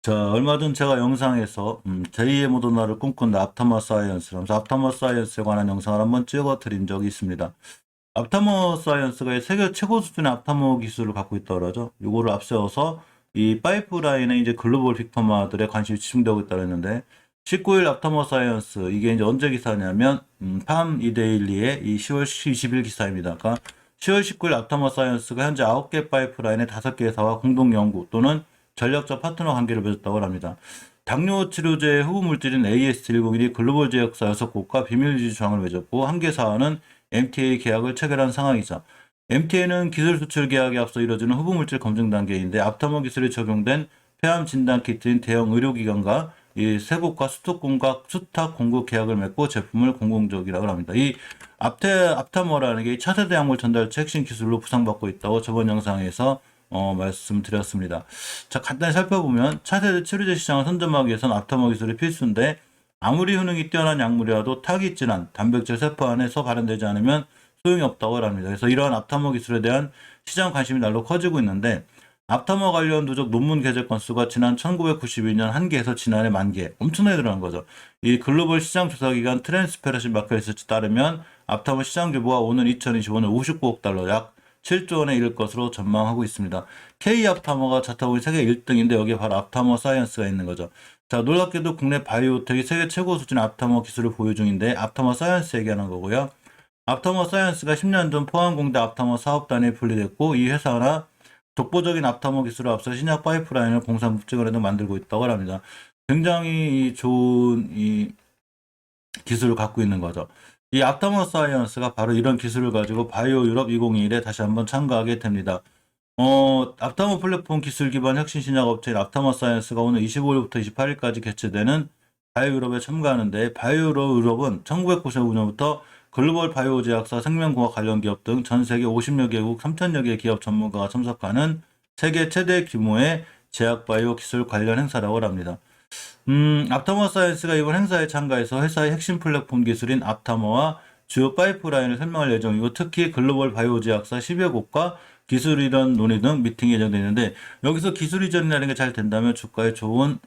자, 얼마 전 제가 영상에서 제2의 모더나를 꿈꾼다 앞타머 사이언스라면서 앞타머 사이언스에 관한 영상을 한번 찍어 드린 적이 있습니다. 앞타머 사이언스가 세계 최고 수준의 앞타머 기술을 갖고 있다고 그러죠. 이거를 앞세워서 이 파이프라인에 이제 글로벌 빅터마들의 관심이 집중되고 있다고 했는데 19일 앞타머 사이언스 이게 이제 언제 기사냐면 팜 이데일리의 이 10월 20일 기사입니다. 그러니까 10월 19일 앞타머 사이언스가 현재 9개 파이프라인의 5개 회사와 공동 연구 또는 전략적 파트너 관계를 맺었다고 합니다. 당뇨 치료제 후보 물질인 AS101이 글로벌 제약사 6곳과 비밀 유지 조항을 맺었고 한 개 사와는 MTA 계약을 체결한 상황이죠. MTA는 기술 수출 계약에 앞서 이뤄지는 후보 물질 검증 단계인데 앞타머 기술이 적용된 폐암 진단 키트인 대형 의료기관과 이 세 곳과 수탁 공급 계약을 맺고 제품을 공공적이라고 합니다. 이 앞타머라는 게 차세대 약물 전달체 핵심 기술로 부상받고 있다고 저번 영상에서 말씀드렸습니다. 자, 간단히 살펴보면 차세대 치료제 시장을 선점하기 위해서는 앞타머 기술이 필수인데 아무리 효능이 뛰어난 약물이라도 타깃 질환, 단백질 세포 안에서 발현되지 않으면 소용이 없다고 합니다. 그래서 이러한 앞타머 기술에 대한 시장 관심이 날로 커지고 있는데 앞타머 관련 누적 논문 게재 건수가 지난 1992년 1개에서 지난해 10,000개, 엄청나게 늘어난 거죠. 이 글로벌 시장 조사기관 트랜스페런시 마켓 리서치 따르면 앞타머 시장 규모가 오는 2025년 59억 달러, 약 7조 원에 이를 것으로 전망하고 있습니다. K 앞타머가 자타고인 세계 1등인데 여기에 바로 앞타머 사이언스가 있는 거죠. 자, 놀랍게도 국내 바이오텍이 세계 최고 수준의 앞타머 기술을 보유 중인데 앞타머 사이언스 얘기하는 거고요. 앞타머 사이언스가 10년 전 포항공대 앞타머 사업단에 분리됐고 이 회사나 독보적인 앞타머 기술을 앞서 신약 파이프라인을 공산 국제거래도 만들고 있다고 합니다. 굉장히 좋은 이 기술을 갖고 있는 거죠. 이 앞타머 사이언스가 바로 이런 기술을 가지고 바이오 유럽 2021에 다시 한번 참가하게 됩니다. 앞타머 플랫폼 기술 기반 혁신 신약 업체인 앞타머 사이언스가 오늘 25일부터 28일까지 개최되는 바이오 유럽에 참가하는데 바이오 유럽은 1995년부터 글로벌 바이오 제약사, 생명공학 관련 기업 등 전 세계 50여 개국 3,000여 개 기업 전문가가 참석하는 세계 최대 규모의 제약 바이오 기술 관련 행사라고 합니다. 앞타머 사이언스가 이번 행사에 참가해서 회사의 핵심 플랫폼 기술인 앞타머와 주요 파이프라인을 설명할 예정이고 특히 글로벌 바이오 제약사 10여 곳과 기술 이전 논의 등 미팅이 예정되어 있는데 여기서 기술 이전이라는 게 잘 된다면 주가에 좋은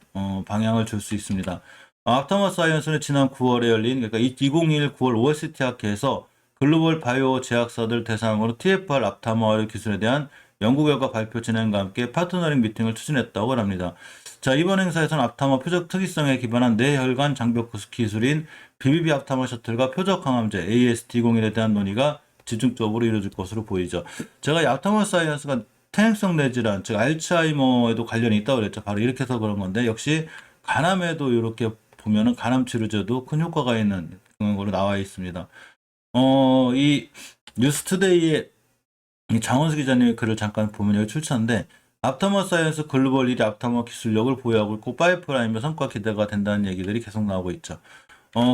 방향을 줄 수 있습니다. 앞타머 사이언스는 지난 9월에 열린 그러니까 2021 9월 OST 학회에서 글로벌 바이오 제약사들 대상으로 TFR 앞타머 기술에 대한 연구 결과 발표 진행과 함께 파트너링 미팅을 추진했다고 합니다. 자, 이번 행사에서는 앞타머 표적 특이성에 기반한 뇌혈관 장벽 기술인 BBB 앞타머 셔틀과 표적 항암제 ASD01에 대한 논의가 집중적으로 이루어질 것으로 보이죠. 제가 이 앞타머 사이언스가 퇴행성 뇌질환, 즉 알츠하이머에도 관련이 있다고 그랬죠. 바로 이렇게 해서 그런 건데 역시 간암에도 이렇게 보면은 간암 치료제도 큰 효과가 있는 그런 걸로 나와 있습니다. 이 뉴스투데이의 장원수 기자님의 글을 잠깐 보면 여기 출처인데 앞타머 사이언스 글로벌 1위 앞타머 기술력을 보유하고 있고 파이프라인과 성과 기대가 된다는 얘기들이 계속 나오고 있죠.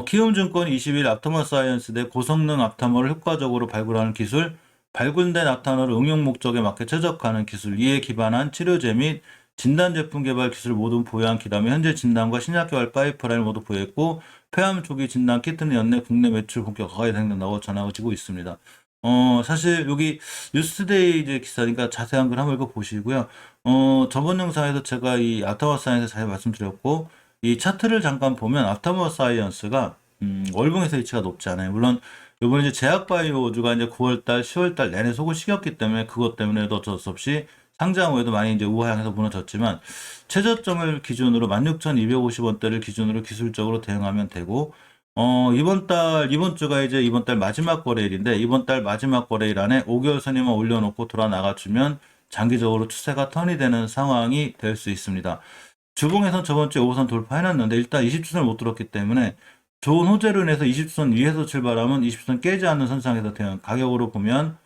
키움증권 20일 앞타머 사이언스 대 고성능 앞타머를 효과적으로 발굴하는 기술, 발굴된 앞타머를 응용 목적에 맞게 최적화하는 기술, 이에 기반한 치료제 및 진단 제품 개발 기술 모두 보유한 기담에 현재 진단과 신약 개발 파이프라인을 모두 보유했고 폐암 초기 진단 키트는 연내 국내 매출 본격화가 예상된다고 전하고 있습니다. 사실 여기 뉴스데이 이제 기사니까 자세한 글 한번 읽어보시고요. 저번 영상에서 제가 이 앞타머 사이언스 잘 말씀드렸고, 이 차트를 잠깐 보면 앞타머 사이언스가, 월봉에서 위치가 높지 않아요. 물론, 이번에 이제 제약바이오주가 이제 9월달, 10월달 내내 속을 시켰기 때문에 그것 때문에도 어쩔 수 없이 상장 후에도 많이 이제 우하향해서 무너졌지만, 최저점을 기준으로 16,250원대를 기준으로 기술적으로 대응하면 되고, 이번 주가 이제 이번 달 마지막 거래일인데, 이번 달 마지막 거래일 안에 5개월 선임만 올려놓고 돌아 나가주면 장기적으로 추세가 턴이 되는 상황이 될 수 있습니다. 주봉에선 저번 주에 5선 돌파해놨는데, 일단 20주선을 못 들었기 때문에, 좋은 호재로 인해서 20주선 위에서 출발하면 20주선 깨지 않는 선상에서 대응, 가격으로 보면,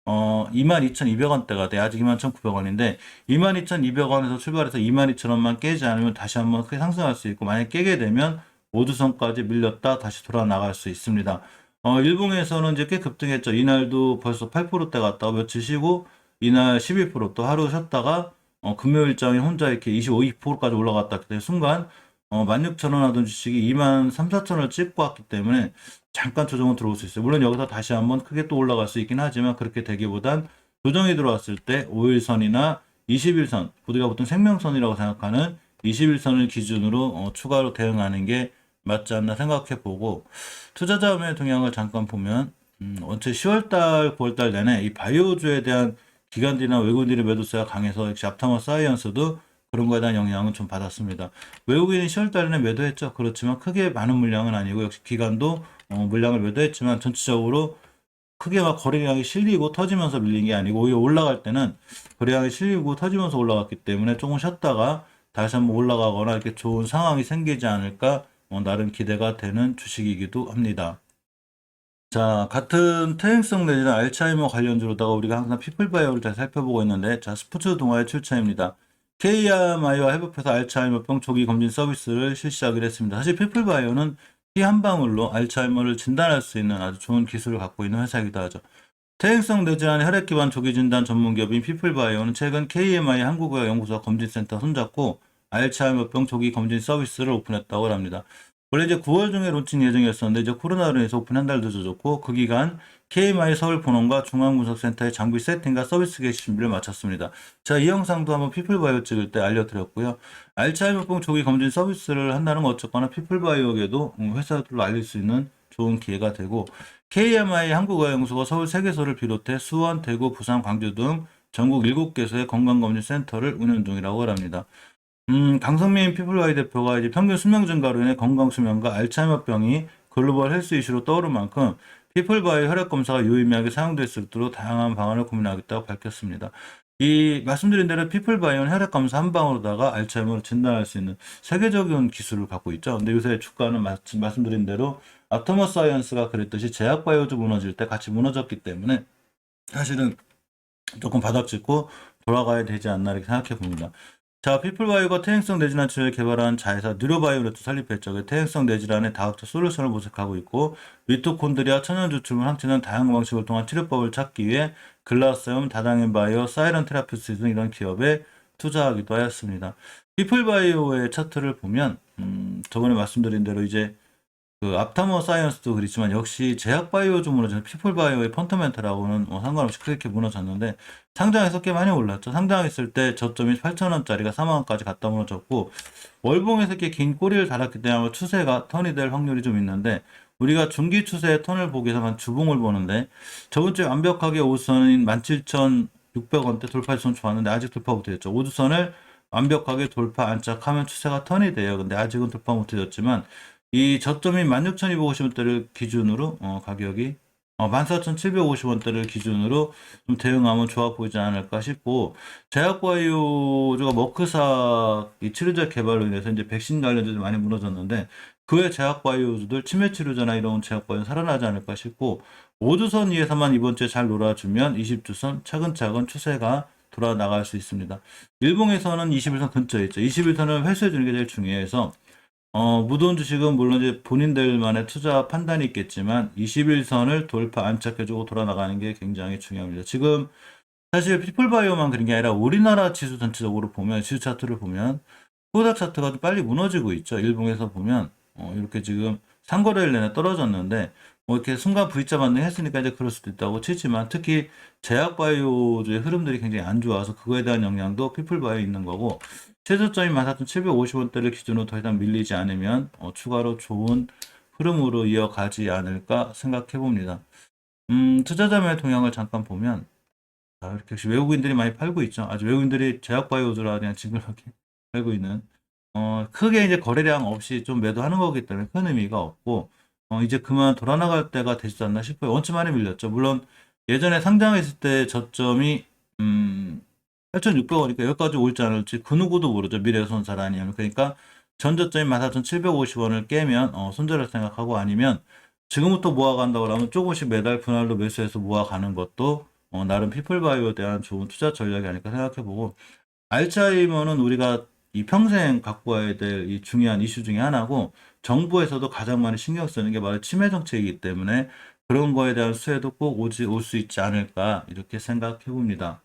22,200원대가 돼. 아직 21,900원인데, 22,200원에서 출발해서 22,000원만 깨지 않으면 다시 한번 크게 상승할 수 있고, 만약 깨게 되면, 5주선까지 밀렸다 다시 돌아 나갈 수 있습니다. 일봉에서는 이제 꽤 급등했죠. 이날도 벌써 8%대 갔다가 며칠 쉬고 이날 12%또 하루 쉬었다가 금요일장에 혼자 이렇게 25, 20%까지 올라갔다. 그때 순간 16,000원 하던 주식이 23,400원을 찍고 왔기 때문에 잠깐 조정은 들어올 수 있어요. 물론 여기서 다시 한번 크게 또 올라갈 수 있긴 하지만 그렇게 되기보단 조정이 들어왔을 때 5일선이나 21선, 우리가 보통 생명선이라고 생각하는 21선을 기준으로 추가로 대응하는 게 맞지 않나 생각해 보고, 투자자금의 동향을 잠깐 보면 원체 10월달, 9월달 내내 이 바이오주에 대한 기관들이나 외국인들의 매도세가 강해서 역시 앞타머 사이언스도 그런 거에 대한 영향은 좀 받았습니다. 외국인이 10월달에 매도했죠. 그렇지만 크게 많은 물량은 아니고, 역시 기관도 물량을 매도했지만 전체적으로 크게 막 거래량이 실리고 터지면서 밀린 게 아니고, 오히려 올라갈 때는 거래량이 실리고 터지면서 올라갔기 때문에 조금 쉬었다가 다시 한번 올라가거나 이렇게 좋은 상황이 생기지 않을까 나름 기대가 되는 주식이기도 합니다. 자, 같은 퇴행성 내지는 알츠하이머 관련주로다가 우리가 항상 피플바이오를 잘 살펴보고 있는데, 자, 스포츠 동아의 출처입니다. KR마이와 협업해서 알츠하이머병 조기 검진 서비스를 실시하기로 했습니다. 사실 피플바이오는 피 한 방울로 알츠하이머를 진단할 수 있는 아주 좋은 기술을 갖고 있는 회사이기도 하죠. 퇴행성 뇌질환 혈액 기반 조기 진단 전문 기업인 피플바이오는 최근 KMI 한국의학 연구소와 검진센터 손잡고 알츠하이머병 조기 검진 서비스를 오픈했다고 합니다. 원래 이제 9월 중에 론칭 예정이었었는데 이제 코로나로 인해서 오픈 한 달 늦어졌고, 그 기간 KMI 서울 본원과 중앙분석센터의 장비 세팅과 서비스 개시 준비를 마쳤습니다. 자, 이 영상도 한번 피플바이오 찍을 때 알려드렸고요. 알츠하이머병 조기 검진 서비스를 한다는 건 어쨌거나 피플바이오에게도 회사들로 알릴 수 있는 좋은 기회가 되고, KMI 한국의학연구소가 서울 3개소를 비롯해 수원, 대구, 부산, 광주 등 전국 7개소의 건강검진센터를 운영 중이라고 합니다. 강성민 피플와이 대표가 이제 평균 수명 증가로 인해 건강 수명과 알츠하이머병이 글로벌 헬스 이슈로 떠오른 만큼 피플바이오 혈액 검사가 유의미하게 사용될 수 있도록 다양한 방안을 고민하겠다고 밝혔습니다. 이 말씀드린 대로 피플바이오는 혈액 검사 한 방으로다가 알츠하이머를 진단할 수 있는 세계적인 기술을 갖고 있죠. 근데 요새 주가는 말씀드린 대로 아토머 사이언스가 그랬듯이 제약바이오도 무너질 때 같이 무너졌기 때문에 사실은 조금 바닥짓고 돌아가야 되지 않나 이렇게 생각해 봅니다. 자, 피플바이오가 퇴행성 뇌질환 치료에 개발한 자회사 뉴로바이오를 또 설립했죠. 퇴행성 뇌질환의 다각적 솔루션을 모색하고 있고, 미토콘드리아, 천연조출물, 항체는 다양한 방식을 통한 치료법을 찾기 위해 글라스염, 다당인 바이오, 사이런 테라피스 등 이런 기업에 투자하기도 하였습니다. 피플바이오의 차트를 보면 저번에 말씀드린 대로 이제 그 앞타머 사이언스도 그렇지만 역시 제약바이오주 무너지는 피플바이오의 펀더멘탈하고는 상관없이 크게 무너졌는데, 상장해서 꽤 많이 올랐죠. 상장했을 때 저점이 8,000원짜리가 4만원까지 갔다 무너졌고, 월봉에서 이렇게 긴 꼬리를 달았기 때문에 추세가 턴이 될 확률이 좀 있는데, 우리가 중기 추세의 턴을 보기 위해서만 주봉을 보는데, 저번 주에 완벽하게 5선인 17,600원대 돌파선 좋았는데 아직 돌파 못했죠. 5주선을 완벽하게 돌파 안착하면 추세가 턴이 돼요. 근데 아직은 돌파 못해졌지만, 이 저점인 16,250원대를 기준으로 가격이 14,750원대를 기준으로 좀 대응하면 좋아 보이지 않을까 싶고, 제약바이오주가 머크사 이 치료제 개발로 인해서 이제 백신 관련주도 많이 무너졌는데, 그 외 제약바이오주들 치매 치료제나 이런 제약바이오는 살아나지 않을까 싶고, 5주선 위에서만 이번 주에 잘 놀아주면 20주선 차근차근 추세가 돌아 나갈 수 있습니다. 일봉에서는 21선 근처에 있죠. 21선을 회수해 주는 게 제일 중요해서 무도운 주식은 물론 이제 본인들만의 투자 판단이 있겠지만 21선을 돌파 안착해주고 돌아나가는 게 굉장히 중요합니다. 지금 사실 피플바이오만 그런 게 아니라 우리나라 지수 전체적으로 보면, 지수 차트를 보면 코스닥 차트가 좀 빨리 무너지고 있죠. 일봉에서 보면 이렇게 지금 상거래일 내내 떨어졌는데, 이렇게 순간 V자 반등했으니까 이제 그럴 수도 있다고 치지만, 특히 제약바이오주의 흐름들이 굉장히 안 좋아서 그거에 대한 영향도 피플바이오에 있는 거고, 최저점이 14,750원대를 기준으로 더 이상 밀리지 않으면 추가로 좋은 흐름으로 이어가지 않을까 생각해 봅니다. 투자자의 동향을 잠깐 보면, 이렇게 역시 외국인들이 많이 팔고 있죠. 아주 외국인들이 제약바이오주라 그냥 징그럽게 팔고 있는, 크게 이제 거래량 없이 좀 매도하는 거기 때문에 큰 의미가 없고, 이제 그만 돌아나갈 때가 되지 않나 싶어요. 원체 많이 밀렸죠. 물론 예전에 상장했을 때 저점이 8,600원이니까 여기까지 올지 않을지 그 누구도 모르죠. 미래손살 아니면. 그러니까 전저점이 14,750원을 깨면 손절할 생각하고, 아니면 지금부터 모아간다고 하면 조금씩 매달 분할로 매수해서 모아가는 것도 나름 피플바이오에 대한 좋은 투자 전략이 아닐까 생각해보고, 알츠하이머는 우리가 이 평생 갖고 와야 될 이 중요한 이슈 중에 하나고, 정부에서도 가장 많이 신경 쓰는 게 바로 치매 정책이기 때문에 그런 거에 대한 수혜도 꼭 올 수 있지 않을까 이렇게 생각해 봅니다.